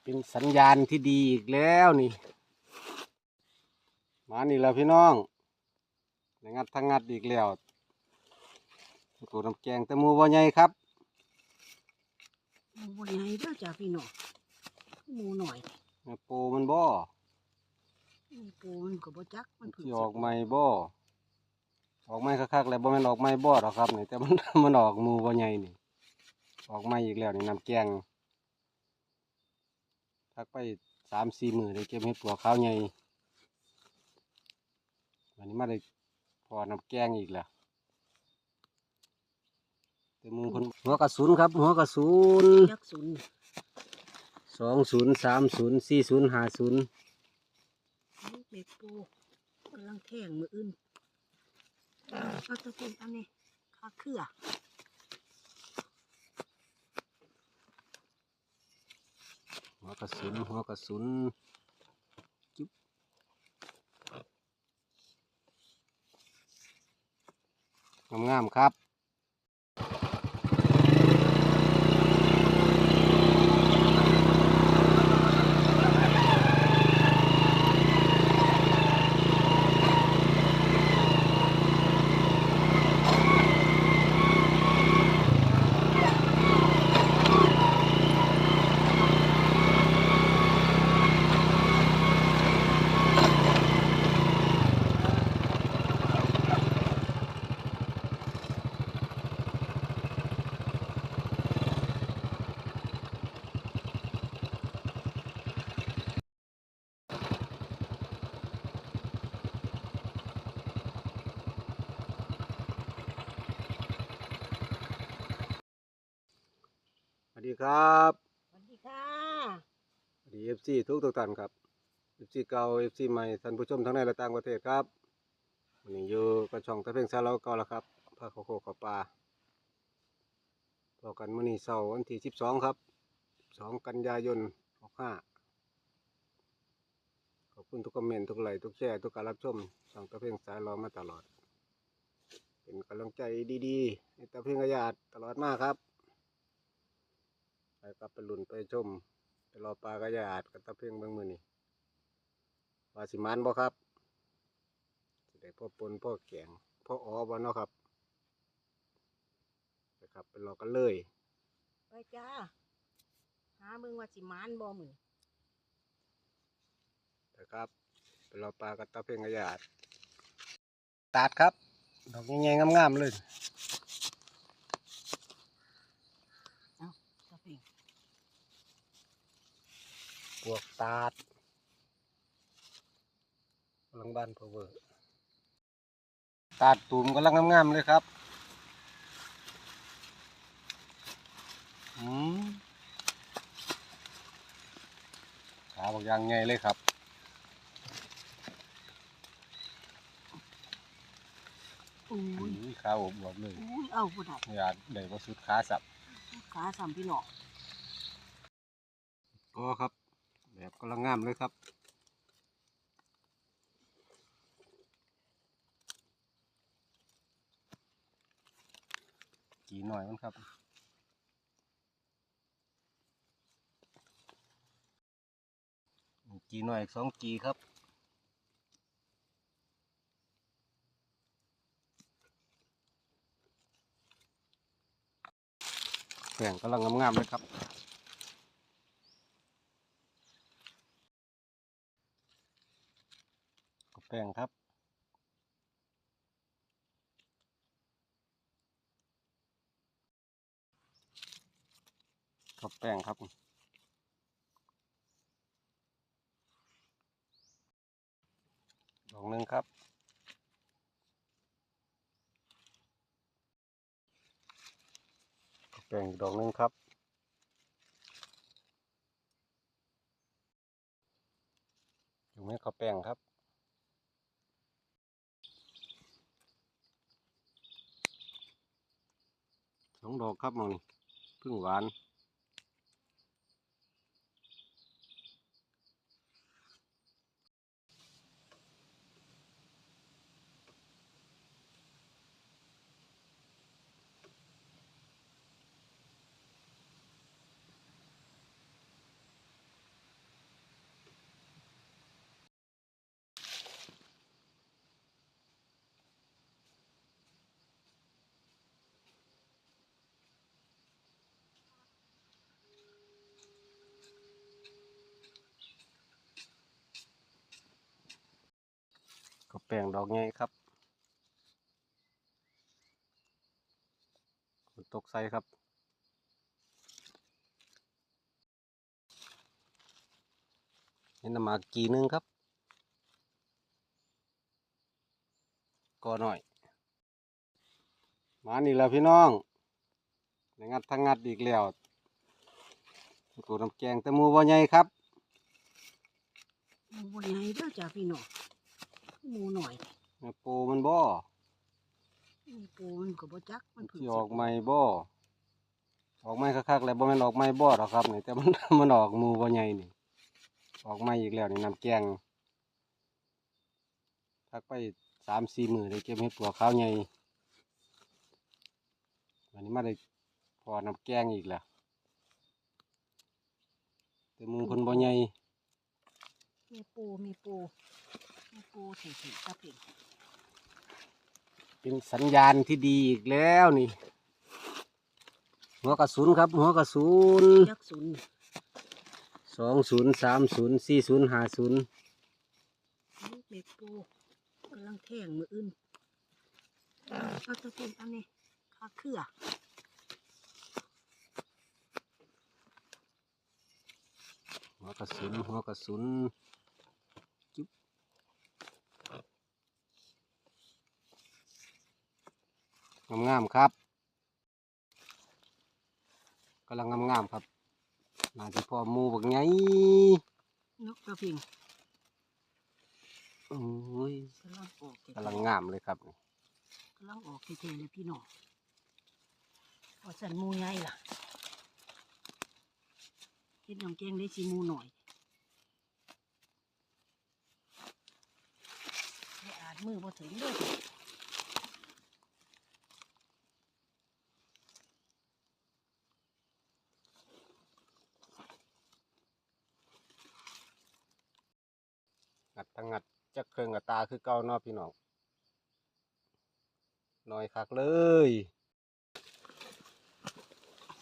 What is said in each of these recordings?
เป็นสัญญาณที่ดีอีกแล้วนี่มานี่แล้วพี่น้องงัดทั้งงัดอีกแล้วตัวน้ำแกงแต่หมูบ่ใหญ่ครับหมูบ่ใหญ่เด้อจ้าพี่น้องหมูหน่อยปูมันบ่ปูมันก็บ่จักมันสิออกใหม่บ่ออกใหม่คักๆแล้วบ่แม่นออกใหม่บ่หรอกครับนี่แต่มัน มันออกหมูบ่ใหญ่นี่ออกใหม่อีกแล้วนี่น้ำแกงทักไป3-4 มื้อได้เก็บเห็ดปลวกขาวใหญ่วันนี้มาได้พอน้ำแกงอีกแล้วแต่หมูเพิ่นหัวกระสุนครับหัวกระสุนจักศูนย์20 30 40 50เบ็ดปูกำลังแทงมืออื่นเอาตะกุนอันนี้ข้าเครือหัวกระสุนจุ๊บงามๆครับสวัสดีครับสวัสดีค่ะสวัสดีFC ทุกท่านครับ FC เก่า FC ใหม่ท่านผู้ชมทั้งในและต่างประเทศครับวันนี้อยู่กับช่องตะเพ่งซาเราเก่าแล้วครับพาเขาโคกับปลาต่อกันมื้อนี้เสาร์วันที่12ครับ2 กันยายน 65ขอบคุณทุกคอมเมนต์ทุกไลค์ทุกแชร์ทุกการรับชมช่องตะเพ่งสายรอมาตลอดเป็นกำลังใจดีๆให้ตะเพ่งกระยาดตลอดมากครับไปกับไปลุ้นไปชมไปรอปลากระยาดกับตะเพ่งเบิ่งมื้อนี้ว่าสิมันบ่ครับสิได้พ่อปนพ่อแกงพ่ออ๋อบ่เนาะครับไปครับไปรอกันเลยไปจ้าหาเบิ่งว่าสิมานบ่มื้อนะครับไปรอปลากับตะเพ่งกระยาดตัดครับดอกใหญ่ๆงามๆเลยตะเพ่งพวกตาดกำลังบ้านพาวเวอร์ตาดตูมกำลังงามๆเลยครับขาบางอย่างใหญ่เลยครับขาอบวบเลยเอาบ่ได้อย่าได้บ่สุดขาสับขาสามพี่น้องก็ครับแบบกำลังงามเลยครับกี่หน่อยมันครับกี่หน่อย2 กี่ครับแป้งกำลังงามๆเลยครับแป้งครับกับแป้งครับดอกนึงครับกับแป้งดอกนึงครับอยู่ไม่กับแป้งครับ2 ดอกครับมันพึ่งหวาน ป้งดอกใหญ่ครับฝนตกใส่ครับเห็นน้ำหมากกีนึงครับก็หน่อยมานี่แล้วพี่น้องในงัดทั้งงัดอีกแล้วกูน้ำแกงแต่หมูบ่ใหญ่ครับ หมูบ่ใหญ่เด้อจ้าพี่น้องหมูหน่อย แม่ปูมันบ่ มีปูมันก็บ่จักมันเพิ่ง ที่ออกใหม่บ่ออกใหม่คักๆแล้วบ่แม่นออกใหม่บ่หรอกครับนี่แต่มัน มันออกหมูบ่ใหญ่นี่ออกใหม่อีกแล้วนี่น้ำแกงทักไป3-4 มื้อได้เก็บเห็ดปลวกขาวใหญ่วันนี้มาได้พอน้ำแกงอีกแล้วแต่หมูเพิ่นบ่ใหญ่ มีปูเถิดๆครับพี่ เป็นสัญญาณที่ดีอีกแล้วนี่หัวกระสุนครับหัวกระสุน ยักษ์ศูนย์ 20304050เม็ดปูกำลังแทงมืออื่นเอาตะปูอันนี้ขาเครือ หัวกระสุนจุ๊บงามๆครับกำลังงามๆครับน่าจะพอหมูบักไง นกกระพิง โอ้ย กำลังออก กำลังงามเลยครับนี่ กำลังออกเท่ๆเลยพี่น้องพอสันหมูใหญ่ล่ะเฮ็ดน้ำแกงได้สิหมูหน่อยไม่อาจมือบ่ถึงเด้อ งัดทั้งงัดจักเครื่องกับตาคือเก่าเนาะพี่น้องน้อยคักเลย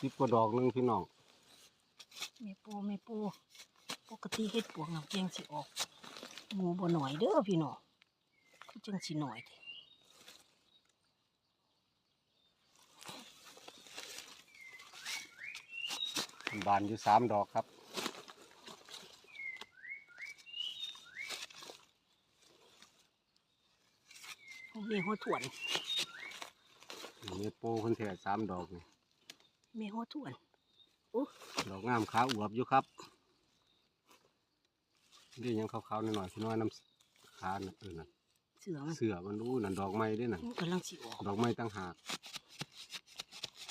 10 กว่าดอกหนึงพี่น้อง แม่ปูปกติเฮ็ดปวกน้ำแกงสิออกหมูบ่หน่อยเด้อพี่น้องคือจังสิหน่อยเด้ บานอยู่3 ดอกครับ แม่หัวถ่วน มีปูเพิ่นแท้3 ดอกนี่ แม่หัวถ่วน ดอกงามขาอวบอยู่ครับนี่ยังขาวๆหน่อยๆพี่น้อยน้ำขาน่ะนั่น เสือมัน เสือมันรู้นั่นดอกไม้เด้วยนั่น กำลังสิออก ดอกไม้ตั้งหาก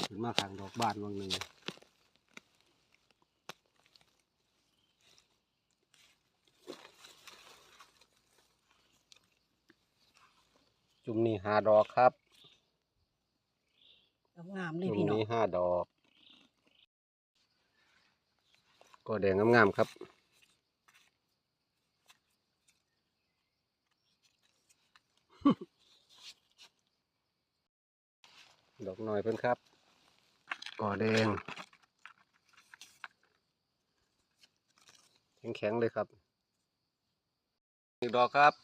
ขึ้นมาข้างดอกบานบางหนึ่งจุ่มนี้5 ดอกครับ งามเลย จุ่ม พี่น้อง นี้5 ดอก ก็แดงงามๆครับ ดอกหน่อยเพิ่นครับก่อแดงแข็งๆเลยครับ1 ดอกครับ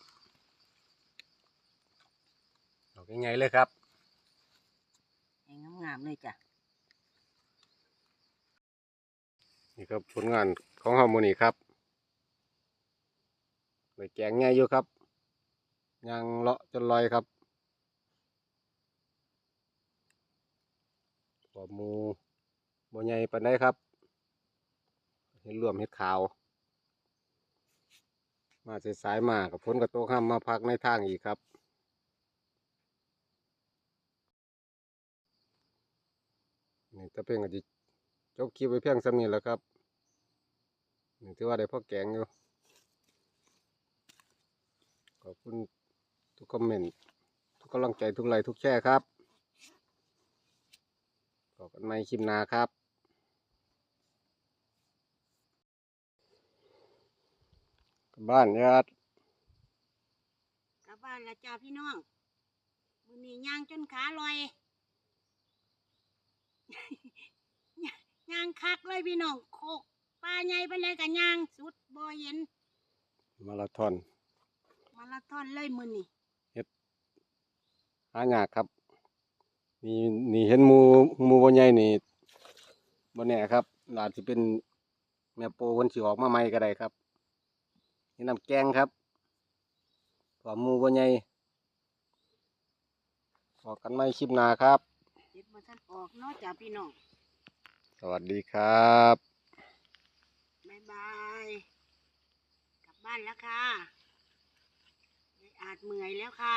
ดอกใหญ่ๆเลยครับ งามเลยจ้ะ นี่ครับผลงานของเฮามื้อนี้ครับใบแกงใหญ่อยู่ครับยางเลาะจนลอยครับหัวหมูบ่ใหญ่ปานใดครับเห็ดรวมเห็ดขาวมาสายๆมากับฝนกระตกห้ามมาพักในทางอีกครับนี่ตะเพ่งก็จะจบคลิปไว้เพียงส่ำนี้แหล้วครับนี่ถือว่าได้พ่อแกงอยู่ขอบคุณทุกคอมเมนต์ทุกกำลังใจทุกไลค์ทุกแชร์ครับขอบกันใหม่คลิปหน้าครับกลับบ้านญาติ กลับบ้านแล้วจ้าพี่น้องมื้อนี้ย่างจนขาลอย ย่างคักเลยพี่น้องโคกปลาใหญ่ไปเลยกับย่างสุดบ่เห็น มาราธอน มาราธอนเลยมื้อนี้ หายากครับนี่เห็นหมูบ่ใหญ่นี่บ่แน่ครับอาจสิเป็นแม่โปเพิ่นสิออกมาใหม่ก็ได้ครับนี่น้ำแกงครับว่าหมูบ่ใหญ่ออกกันใหม่คลิปหน้าครับ เฮ็ดบ่ทันออกเนาะจ้าพี่น้อง สวัสดีครับ บ๊ายบายกลับบ้านแล้วค่ะยายอาจเมื่อยแล้วค่ะ